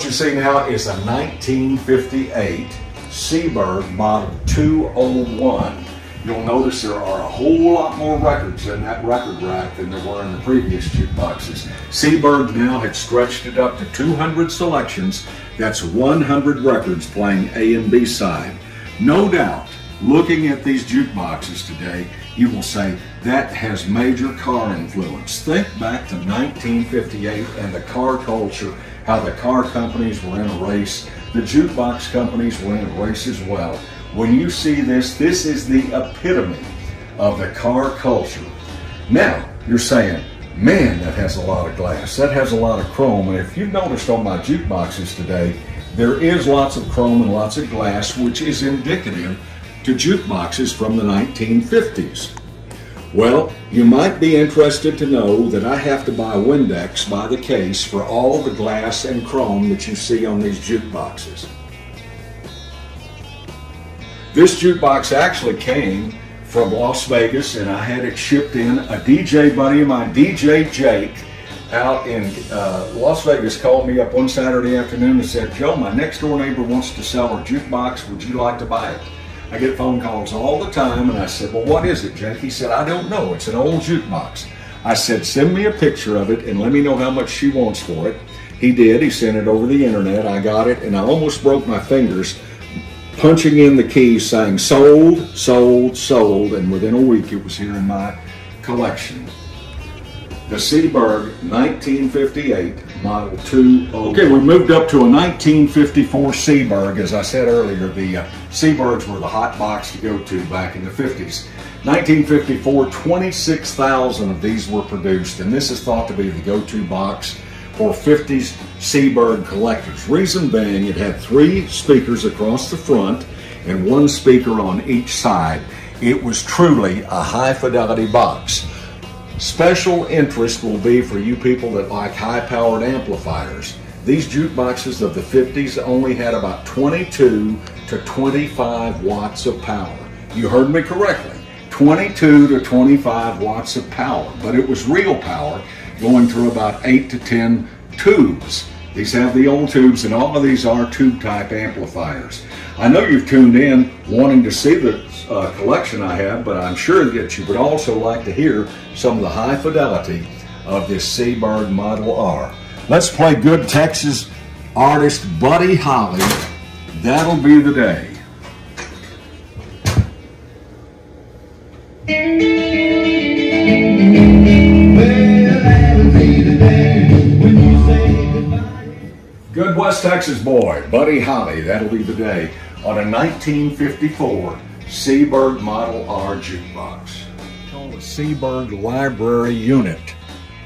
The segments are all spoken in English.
What you see now is a 1958 Seaberg Model 201. You'll notice there are a whole lot more records in that record rack than there were in the previous jukeboxes. Seaberg now had stretched it up to 200 selections. That's 100 records playing A and B side. No doubt, looking at these jukeboxes today, you will say that has major car influence. Think back to 1958 and the car culture, how the car companies were in a race. The jukebox companies were in a race as well. When you see this, this is the epitome of the car culture. Now, you're saying, man, that has a lot of glass. That has a lot of chrome. And if you've noticed on my jukeboxes today, there is lots of chrome and lots of glass, which is indicative to jukeboxes from the 1950s. Well, you might be interested to know that I have to buy Windex by the case for all the glass and chrome that you see on these jukeboxes. This jukebox actually came from Las Vegas, and I had it shipped in. A DJ buddy of mine, DJ Jake, out in Las Vegas, called me up one Saturday afternoon and said, "Joe, my next door neighbor wants to sell her jukebox. Would you like to buy it?" I get phone calls all the time, and I said, "Well, what is it, Jake?" He said, "I don't know. It's an old jukebox." I said, "Send me a picture of it and let me know how much she wants for it." He did. He sent it over the internet. I got it, and I almost broke my fingers punching in the keys saying sold, sold, sold, and within a week it was here in my collection. The Seaberg 1958 Model 201. Okay, we moved up to a 1954 Seaberg. As I said earlier, the Seabergs were the hot box to go to back in the 50s. 1954, 26,000 of these were produced, and this is thought to be the go-to box for 50s Seaberg collectors. Reason being, it had 3 speakers across the front and 1 speaker on each side. It was truly a high-fidelity box. Special interest will be for you people that like high-powered amplifiers. These jukeboxes of the 50s only had about 22 to 25 watts of power. You heard me correctly, 22 to 25 watts of power, but it was real power going through about 8 to 10 tubes. These have the old tubes, and all of these are tube-type amplifiers. I know you've tuned in wanting to see the collection I have, but I'm sure that you would also like to hear some of the high fidelity of this Seaberg Model R. Let's play good Texas artist Buddy Holly. That'll be the day. Good West Texas boy, Buddy Holly, that'll be the day, on a 1954 Seaberg Model R jukebox. Called a Seaberg Library Unit.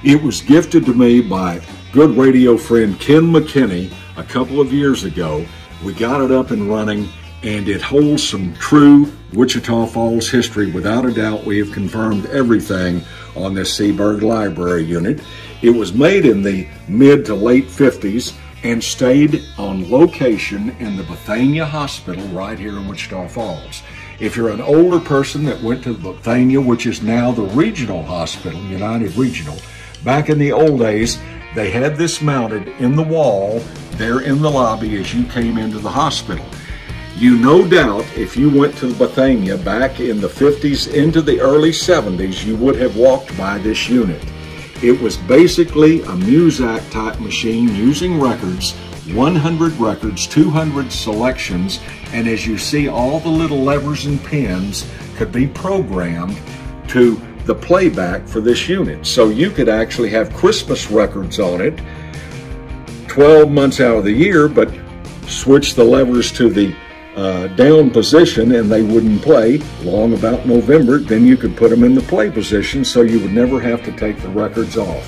It was gifted to me by good radio friend Ken McKinney a couple of years ago. We got it up and running, and it holds some true Wichita Falls history. Without a doubt, we have confirmed everything on this Seaberg Library Unit. It was made in the mid to late 50s and stayed on location in the Bethania Hospital right here in Wichita Falls. If you're an older person that went to Bethania, which is now the regional hospital, United Regional, back in the old days, they had this mounted in the wall there in the lobby as you came into the hospital. You no doubt, if you went to Bethania back in the 50s into the early 70s, you would have walked by this unit. It was basically a Muzak type machine using records, 100 records, 200 selections, and as you see, all the little levers and pins could be programmed to the playback for this unit. So you could actually have Christmas records on it 12 months out of the year, but switch the levers to the down position and they wouldn't play long about November. Then you could put them in the play position so you would never have to take the records off.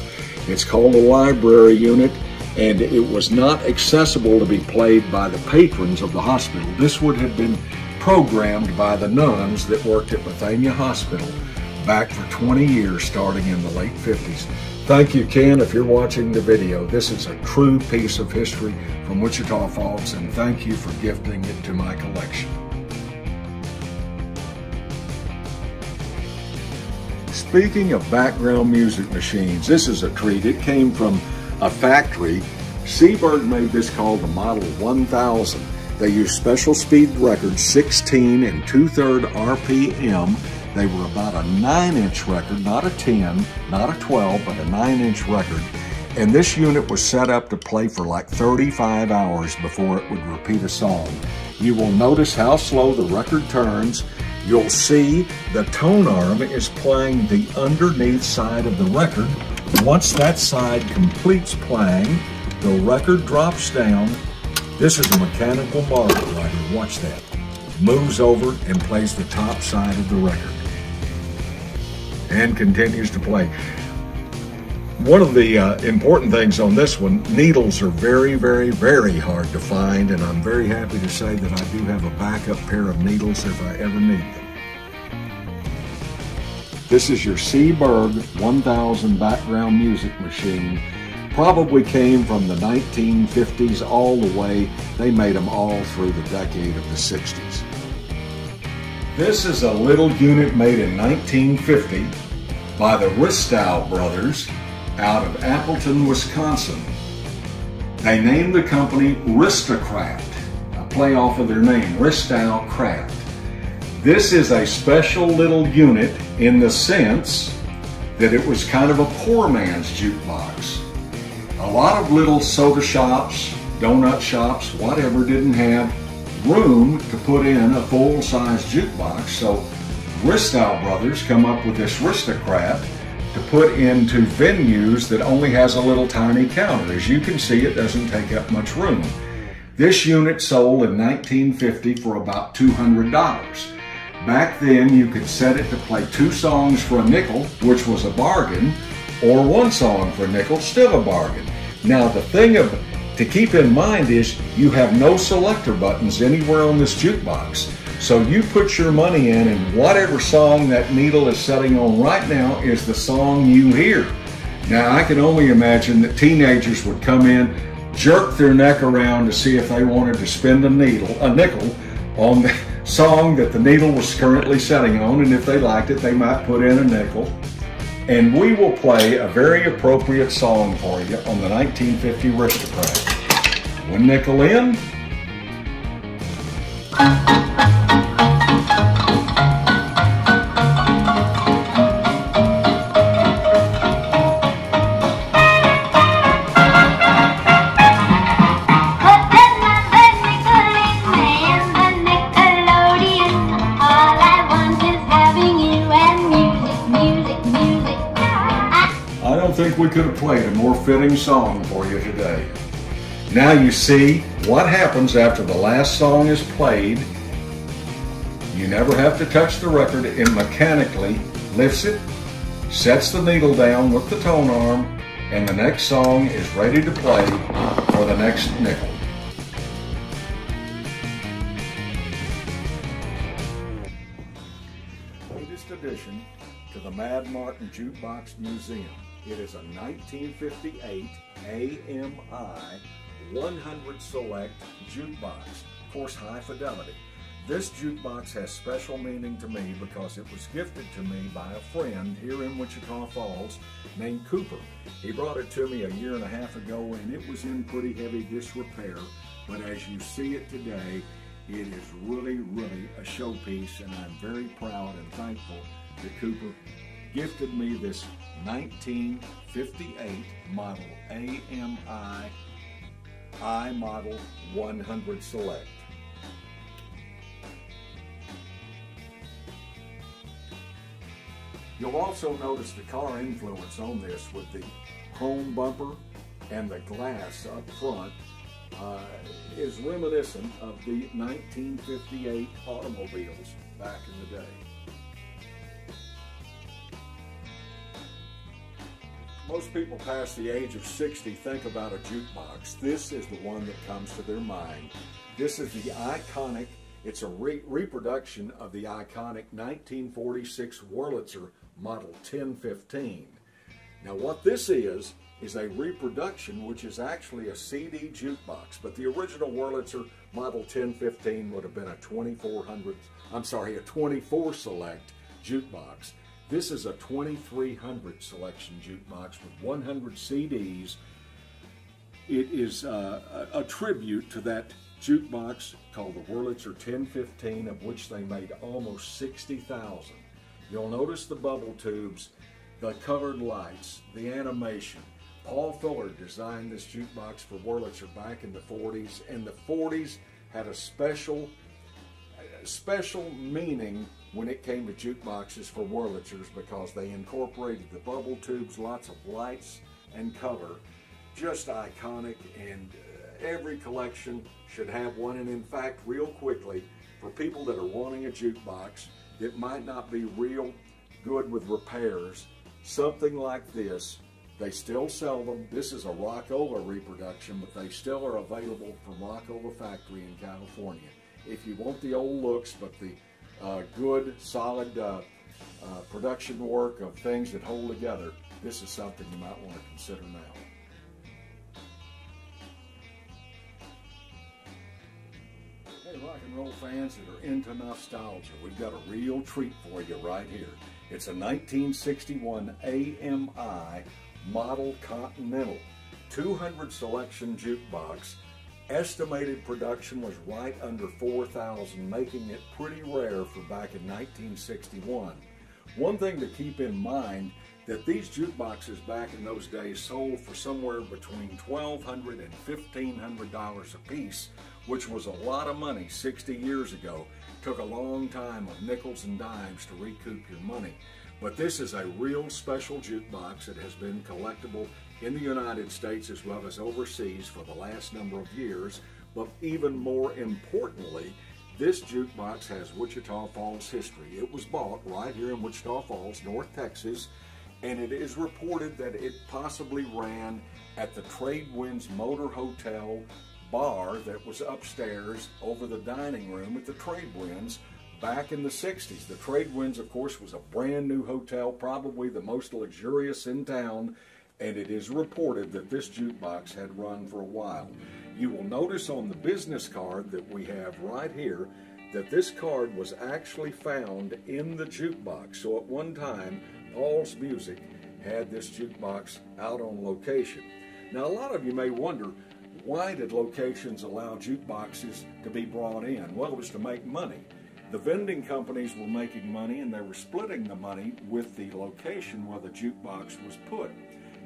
It's called a library unit, and it was not accessible to be played by the patrons of the hospital. This would have been programmed by the nuns that worked at Bethania Hospital back for 20 years starting in the late 50s. Thank you, Ken, if you're watching the video. This is a true piece of history from Wichita Falls, and thank you for gifting it to my collection. Speaking of background music machines, this is a treat. It came from a factory Seeburg made this called the Model 1000. They used special speed records, 16 and 2/3 RPM. They were about a 9-inch record, not a 10, not a 12, but a 9-inch record. And this unit was set up to play for like 35 hours before it would repeat a song. You will notice how slow the record turns. You'll see the tone arm is playing the underneath side of the record. Once that side completes playing, the record drops down. This is a mechanical marble writer. Watch that. Moves over and plays the top side of the record and continues to play. One of the important things on this one, needles are very, very, very hard to find, and I'm very happy to say that I do have a backup pair of needles if I ever need them. This is your Seeburg 1000 background music machine. Probably came from the 1950s all the way. They made them all through the decade of the 60s. This is a little unit made in 1950 by the Ristow brothers out of Appleton, Wisconsin. They named the company Ristocraft, a play off of their name, Ristow Craft. This is a special little unit in the sense that it was kind of a poor man's jukebox. A lot of little soda shops, donut shops, whatever, didn't have room to put in a full-size jukebox, so Ristow brothers come up with this Ristocraft to put into venues that only has a little tiny counter. As you can see, it doesn't take up much room. This unit sold in 1950 for about $200. Back then, you could set it to play 2 songs for a nickel, which was a bargain, or 1 song for a nickel, still a bargain. Now, the thing to keep in mind is you have no selector buttons anywhere on this jukebox. So you put your money in, and whatever song that needle is setting on right now is the song you hear. Now, I can only imagine that teenagers would come in, jerk their neck around to see if they wanted to spend a nickel on the song that the needle was currently setting on, and if they liked it, they might put in a nickel. And we will play a very appropriate song for you on the 1950 Aristocrat. 1 nickel in. We could have played a more fitting song for you today. Now you see what happens after the last song is played. You never have to touch the record. It mechanically lifts it, sets the needle down with the tone arm, and the next song is ready to play for the next nickel. Latest addition to the Mad Martin Jukebox Museum. It is a 1958 AMI 100 Select jukebox, of course high fidelity. This jukebox has special meaning to me because it was gifted to me by a friend here in Wichita Falls named Cooper. He brought it to me a 1.5 years ago, and it was in pretty heavy disrepair, but as you see it today, it is really, really a showpiece, and I'm very proud and thankful that Cooper gifted me this 1958 model AMI iModel 100 Select. You'll also notice the car influence on this with the chrome bumper and the glass up front is reminiscent of the 1958 automobiles back in the day. Most people past the age of 60 think about a jukebox. This is the one that comes to their mind. This is the iconic, it's a reproduction of the iconic 1946 Wurlitzer Model 1015. Now what this is a reproduction which is actually a CD jukebox, but the original Wurlitzer Model 1015 would have been a 24 select jukebox. This is a 2300 selection jukebox with 100 CDs. It is a tribute to that jukebox called the Wurlitzer 1015, of which they made almost 60,000. You'll notice the bubble tubes, the colored lights, the animation. Paul Fuller designed this jukebox for Wurlitzer back in the 40s, and the 40s had a special meaning when it came to jukeboxes for Wurlitzers, because they incorporated the bubble tubes, lots of lights and color. Just iconic, and every collection should have one. And in fact, real quickly, for people that are wanting a jukebox that might not be real good with repairs, something like this, they still sell them. This is a Rockola reproduction, but they still are available from Rockola Factory in California. If you want the old looks, but the good, solid production work of things that hold together, this is something you might want to consider now. Hey, rock and roll fans that are into nostalgia, we've got a real treat for you right here. It's a 1961 AMI Model Continental 200 selection jukebox. Estimated production was right under 4,000, making it pretty rare for back in 1961. One thing to keep in mind, that these jukeboxes back in those days sold for somewhere between $1,200 and $1,500 a piece, which was a lot of money 60 years ago. It took a long time of nickels and dimes to recoup your money. But this is a real special jukebox that has been collectible in the United States as well as overseas for the last number of years. But even more importantly, this jukebox has Wichita Falls history. It was bought right here in Wichita Falls, North Texas, and it is reported that it possibly ran at the Tradewinds Motor Hotel bar that was upstairs over the dining room at the Tradewinds back in the 60s. The Tradewinds, of course, was a brand new hotel, probably the most luxurious in town, and it is reported that this jukebox had run for a while. You will notice on the business card that we have right here that this card was actually found in the jukebox. So at one time, Paul's Music had this jukebox out on location. Now, a lot of you may wonder, why did locations allow jukeboxes to be brought in? Well, it was to make money. The vending companies were making money, and they were splitting the money with the location where the jukebox was put.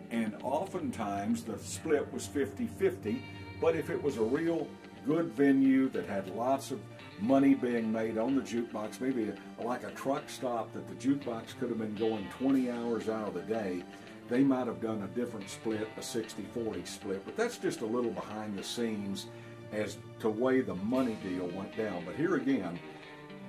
And oftentimes the split was 50-50, but if it was a real good venue that had lots of money being made on the jukebox, maybe like a truck stop that the jukebox could have been going 20 hours out of the day, they might have done a different split, a 60-40 split. But that's just a little behind the scenes as to the way the money deal went down. But here again,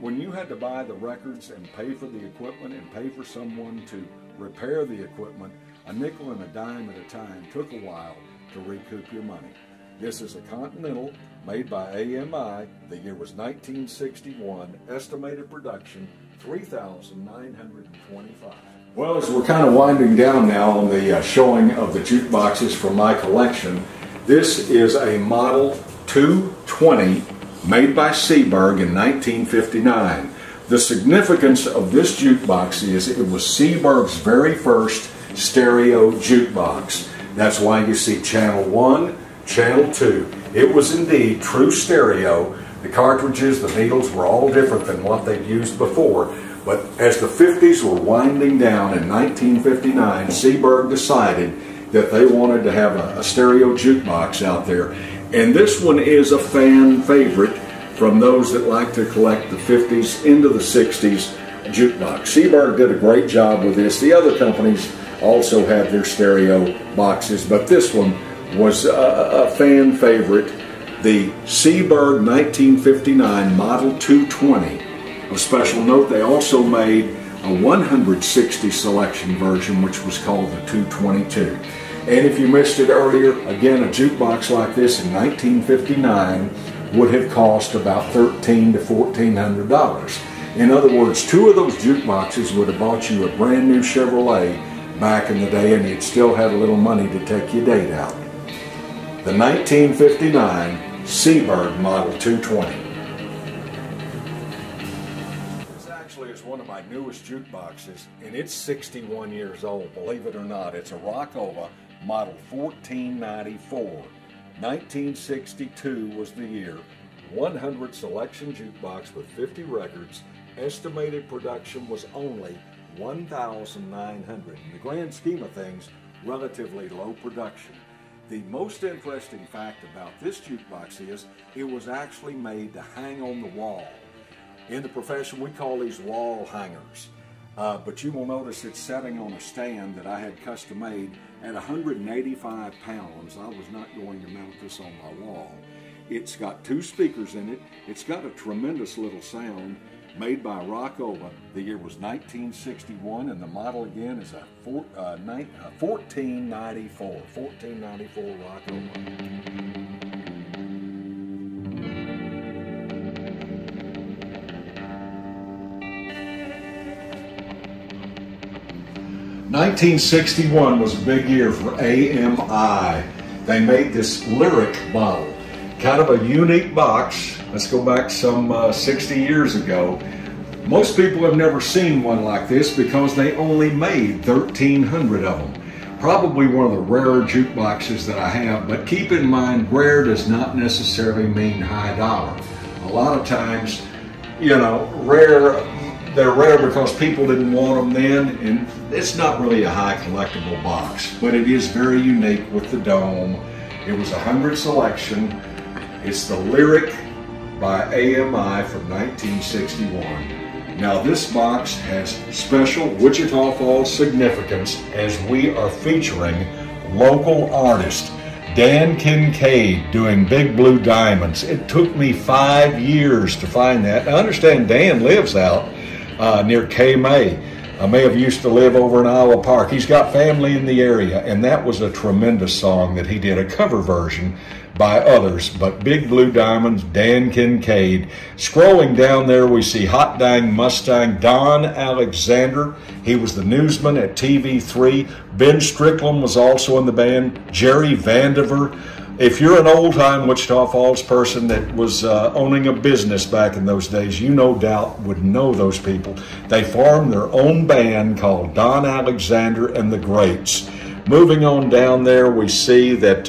when you had to buy the records and pay for the equipment and pay for someone to repair the equipment, a nickel and a dime at a time took a while to recoup your money. This is a Continental made by AMI. The year was 1961. Estimated production, 3,925. Well, as we're kind of winding down now on the showing of the jukeboxes from my collection, this is a Model 220 made by Seeburg in 1959. The significance of this jukebox is it was Seeburg's very first stereo jukebox. That's why you see Channel 1, Channel 2. It was indeed true stereo. The cartridges, the needles were all different than what they'd used before. But as the 50s were winding down in 1959, Seeburg decided that they wanted to have a stereo jukebox out there. And this one is a fan favorite from those that like to collect the 50s into the 60s jukebox. Seeburg did a great job with this. The other companies also had their stereo boxes, but this one was a fan favorite. The Seeburg 1959 Model 220. Of special note, they also made a 160 selection version, which was called the 222. And if you missed it earlier, again, a jukebox like this in 1959 would have cost about $1,300 to $1,400. In other words, two of those jukeboxes would have bought you a brand new Chevrolet back in the day, and you'd still have a little money to take your date out. The 1959 Seeburg Model 220. This actually is one of my newest jukeboxes, and it's 61 years old, believe it or not. It's a Rockola Model 1494. 1962 was the year. 100 selection jukebox with 50 records. Estimated production was only 1,900. In the grand scheme of things, relatively low production. The most interesting fact about this jukebox is it was actually made to hang on the wall. In the profession, we call these wall hangers. But you will notice it's setting on a stand that I had custom made at 185 pounds. I was not going to mount this on my wall. It's got 2 speakers in it. It's got a tremendous little sound made by Rockola. The year was 1961, and the model again is a 1494 Rockola. 1961 was a big year for AMI. They made this lyric model, kind of a unique box. Let's go back some 60 years ago. Most people have never seen one like this because they only made 1,300 of them. Probably one of the rarer jukeboxes that I have, but keep in mind, rare does not necessarily mean high dollar. A lot of times, you know, they're rare because people didn't want them then, and it's not really a high collectible box, but it is very unique with the dome. It was 100 selection. It's the lyric by AMI from 1961. Now this box has special Wichita Falls significance as we are featuring local artist Dan Kincaid doing Big Blue Diamonds. It took me 5 years to find that. I understand Dan lives out near K-May. I may have used to live over in Iowa Park. He's got family in the area, and that was a tremendous song that he did, a cover version by others, but Big Blue Diamonds, Dan Kincaid. Scrolling down there, we see Hot Dang Mustang, Don Alexander. He was the newsman at TV3. Ben Strickland was also in the band. Jerry Vandiver. If you're an old-time Wichita Falls person that was owning a business back in those days, you no doubt would know those people. They formed their own band called Don Alexander and the Greats. Moving on down there, we see that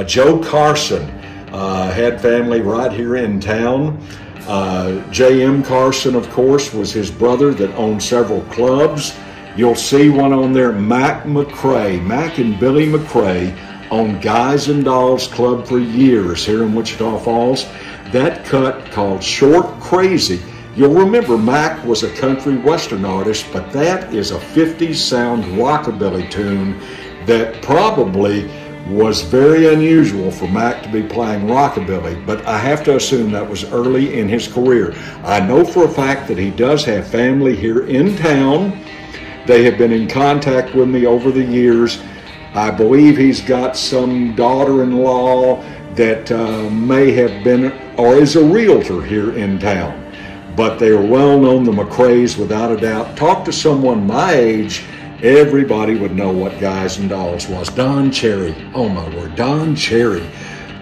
Joe Carson had family right here in town. J.M. Carson, of course, was his brother that owned several clubs. You'll see one on there, Mac McCrae. Mac and Billy McCrae owned Guys and Dolls Club for years here in Wichita Falls. That cut called Short Crazy. You'll remember Mac was a country western artist, but that is a 50s sound rockabilly tune that probably was very unusual for Mac to be playing rockabilly, but I have to assume that was early in his career. I know for a fact that he does have family here in town. They have been in contact with me over the years. I believe he's got some daughter-in-law that may have been or is a realtor here in town. But they are well known, the McCraes, without a doubt. Talk to someone my age, everybody would know what Guys and Dolls was. Don Cherry, oh my word, Don Cherry.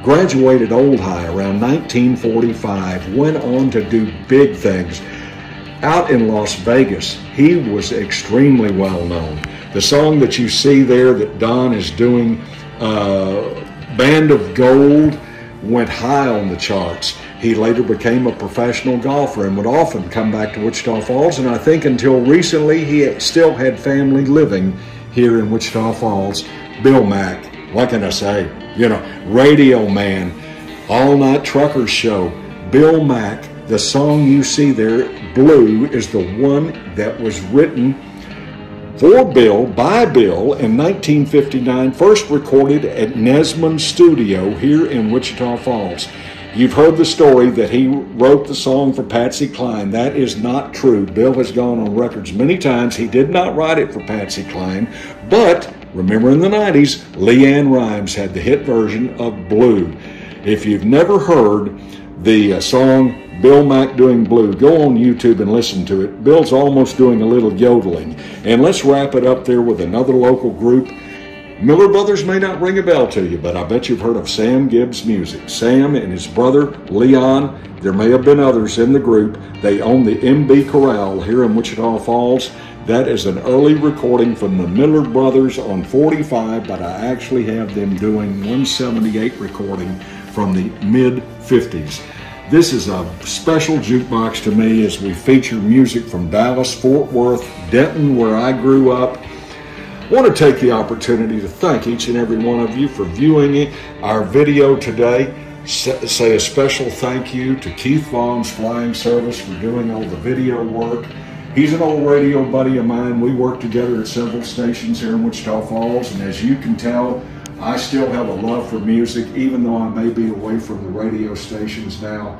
Graduated Old High around 1945, went on to do big things. Out in Las Vegas, he was extremely well known. The song that you see there that Don is doing, Band of Gold, went high on the charts. He later became a professional golfer and would often come back to Wichita Falls, and I think until recently he still had family living here in Wichita Falls. Bill Mack, what can I say? You know, Radio Man, All Night Truckers Show. Bill Mack, the song you see there, Blue, is the one that was written for Bill, by Bill, in 1959, first recorded at Nesman Studio here in Wichita Falls. You've heard the story that he wrote the song for Patsy Cline. That is not true. Bill has gone on records many times. He did not write it for Patsy Cline, but remember in the 90s, Leanne Rimes had the hit version of Blue. If you've never heard the song Bill Mack doing Blue, go on YouTube and listen to it. Bill's almost doing a little yodeling. And let's wrap it up there with another local group. Miller Brothers may not ring a bell to you, but I bet you've heard of Sam Gibbs Music. Sam and his brother, Leon, there may have been others in the group. They own the MB Corral here in Wichita Falls. That is an early recording from the Miller Brothers on 45, but I actually have them doing 178 recording from the mid-50s. This is a special jukebox to me as we feature music from Dallas, Fort Worth, Denton, where I grew up. I want to take the opportunity to thank each and every one of you for viewing our video today. Say a special thank you to Keith Vaughn's Flying Service for doing all the video work. He's an old radio buddy of mine. We work together at several stations here in Wichita Falls, and as you can tell, I still have a love for music, even though I may be away from the radio stations now.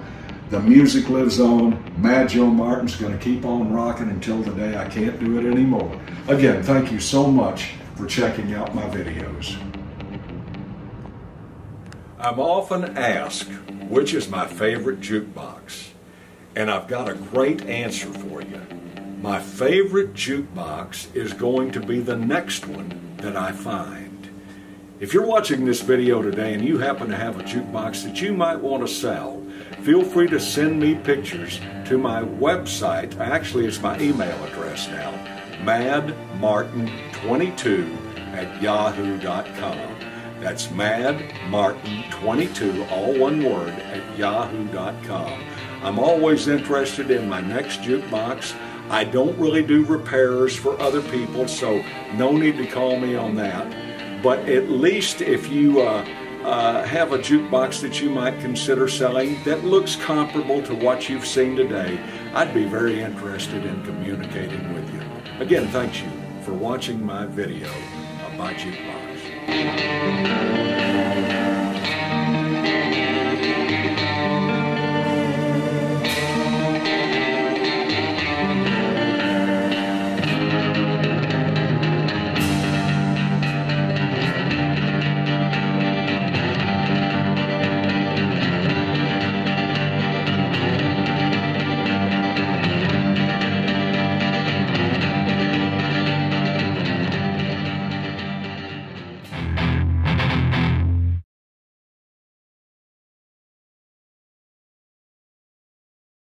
The music lives on. Mad Joe Martin's going to keep on rocking until the day I can't do it anymore. Again, thank you so much for checking out my videos. I'm often asked, which is my favorite jukebox? And I've got a great answer for you. My favorite jukebox is going to be the next one that I find. If you're watching this video today and you happen to have a jukebox that you might want to sell, feel free to send me pictures to my website. Actually, it's my email address now, madmartin22@yahoo.com. That's madmartin22, all one word, @yahoo.com. I'm always interested in my next jukebox. I don't really do repairs for other people, so no need to call me on that. But at least if you have a jukebox that you might consider selling that looks comparable to what you've seen today, I'd be very interested in communicating with you. Again, thank you for watching my video of my jukebox.